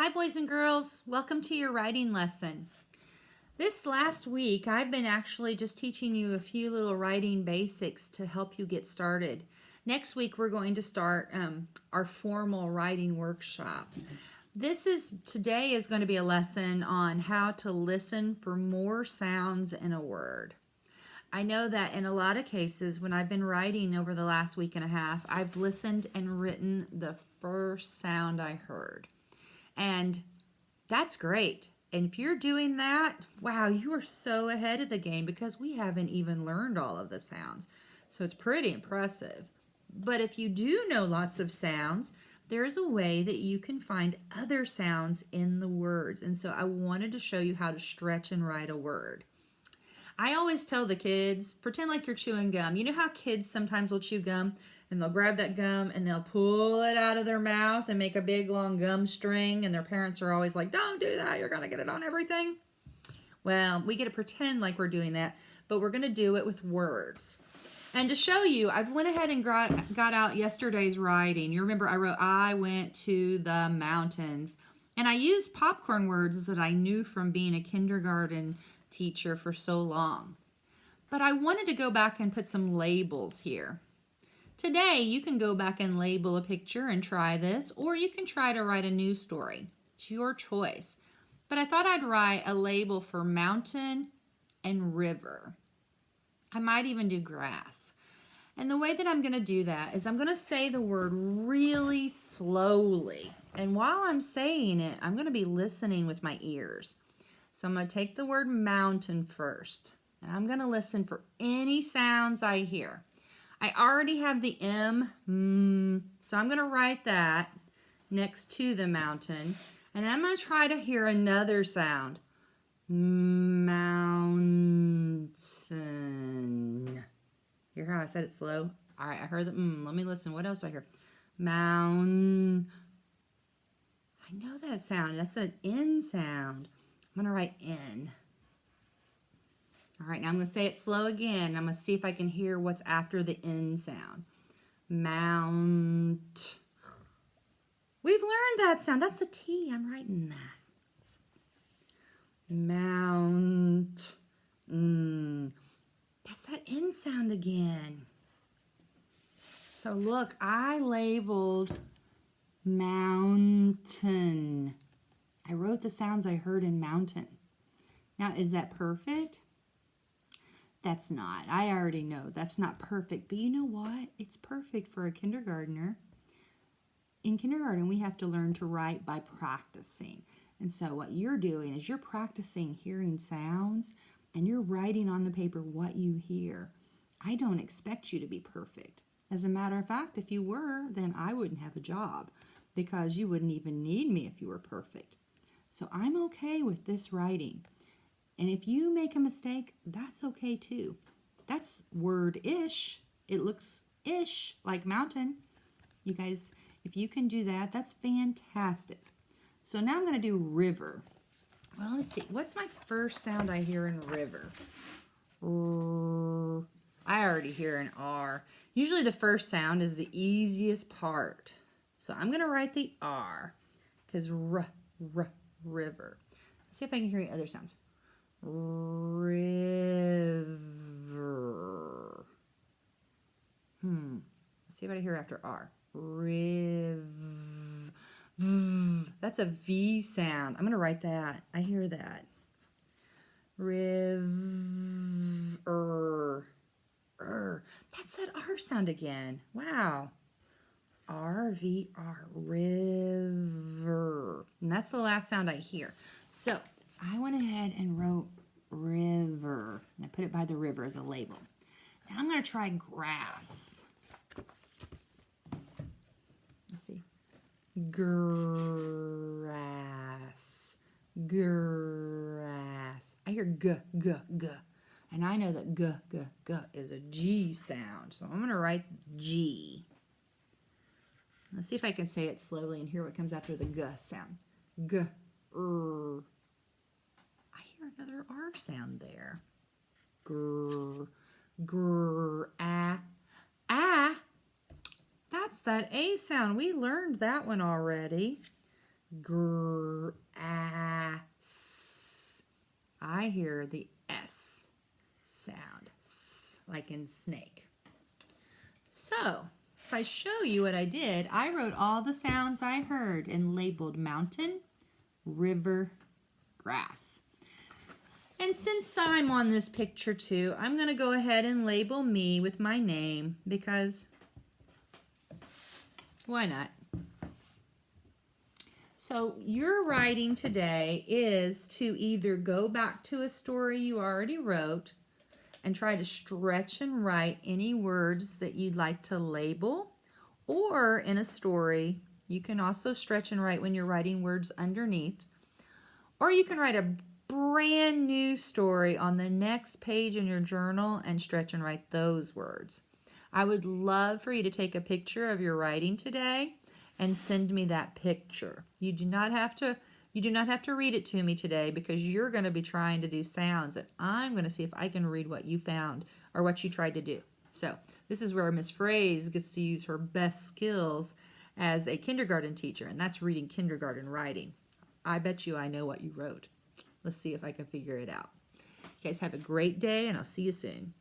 Hi boys and girls, welcome to your writing lesson. This last week I've been actually just teaching you a few little writing basics to help you get started. Next week we're going to start our formal writing workshop. Today is going to be a lesson on how to listen for more sounds in a word. I know that in a lot of cases when I've been writing over the last week and a half, I've listened and written the first sound I heard. And that's great. And if you're doing that, wow, you are so ahead of the game because we haven't even learned all of the sounds. So it's pretty impressive. But if you do know lots of sounds, there's a way that you can find other sounds in the words. And so I wanted to show you how to stretch and write a word. I always tell the kids, pretend like you're chewing gum. You know how kids sometimes will chew gum and they'll grab that gum and they'll pull it out of their mouth and make a big long gum string, and their parents are always like, don't do that, you're going to get it on everything. Well, we get to pretend like we're doing that, but we're going to do it with words. And to show you, I went ahead and got out yesterday's writing. You remember I wrote, I went to the mountains. And I used popcorn words that I knew from being a kindergarten teacher for so long. But I wanted to go back and put some labels here. Today, you can go back and label a picture and try this, or you can try to write a news story. It's your choice. But I thought I'd write a label for mountain and river. I might even do grass. And the way that I'm going to do that is I'm going to say the word really slowly. And while I'm saying it, I'm going to be listening with my ears. So I'm going to take the word mountain first. And I'm going to listen for any sounds I hear. I already have the M, so I'm going to write that next to the mountain. And I'm going to try to hear another sound. Mountain. Hear how I said it slow? All right, I heard the Let me listen. What else do I hear? Mountain. I know that sound. That's an N sound. I'm going to write N. All right, now I'm going to say it slow again. I'm going to see if I can hear what's after the N sound. Mount. We've learned that sound. That's a T. I'm writing that. Mount. That's that N sound again. So look, I labeled mountain. I wrote the sounds I heard in mountain. Now, is that perfect? That's not. I already know that's not perfect. But you know what? It's perfect for a kindergartner. In kindergarten, we have to learn to write by practicing. And so what you're doing is you're practicing hearing sounds and you're writing on the paper what you hear. I don't expect you to be perfect. As a matter of fact, if you were, then I wouldn't have a job because you wouldn't even need me if you were perfect. So I'm okay with this writing. And if you make a mistake, that's okay too. That's word-ish. It looks ish like mountain. You guys, if you can do that, that's fantastic. So now I'm going to do river. Well, let me see. What's my first sound I hear in river? I already hear an R. Usually the first sound is the easiest part. So I'm going to write the R because river. Let's see if I can hear any other sounds. River. Let's see what I hear after R. That's a V sound. I'm going to write that. I hear that. River. That's that R sound again. Wow. R-V-R. River. And that's the last sound I hear. So I went ahead and wrote river. And I put it by the river as a label. Now I'm going to try grass. Let's see. Grass. Grass. I hear g, g, g. And I know that g, g, g is a G sound. So I'm going to write G. Let's see if I can say it slowly and hear what comes after the g sound. G, r. I hear another R sound there. Grr, grr, ah, ah. That's that A sound. We learned that one already. grass. I hear the S sound, like in snake. So, if I show you what I did, I wrote all the sounds I heard and labeled mountain, river, grass. And since I'm on this picture too, I'm going to go ahead and label me with my name because why not? So your writing today is to either go back to a story you already wrote and try to stretch and write any words that you'd like to label, or in a story, you can also stretch and write when you're writing words underneath, or you can write a brand new story on the next page in your journal and stretch and write those words. I would love for you to take a picture of your writing today and send me that picture. You do not have to read it to me today because you're going to be trying to do sounds and I'm going to see if I can read what you found or what you tried to do. So this is where Miss Phrase gets to use her best skills as a kindergarten teacher, and that's reading kindergarten writing. I bet you I know what you wrote. Let's see if I can figure it out. You guys have a great day, and I'll see you soon.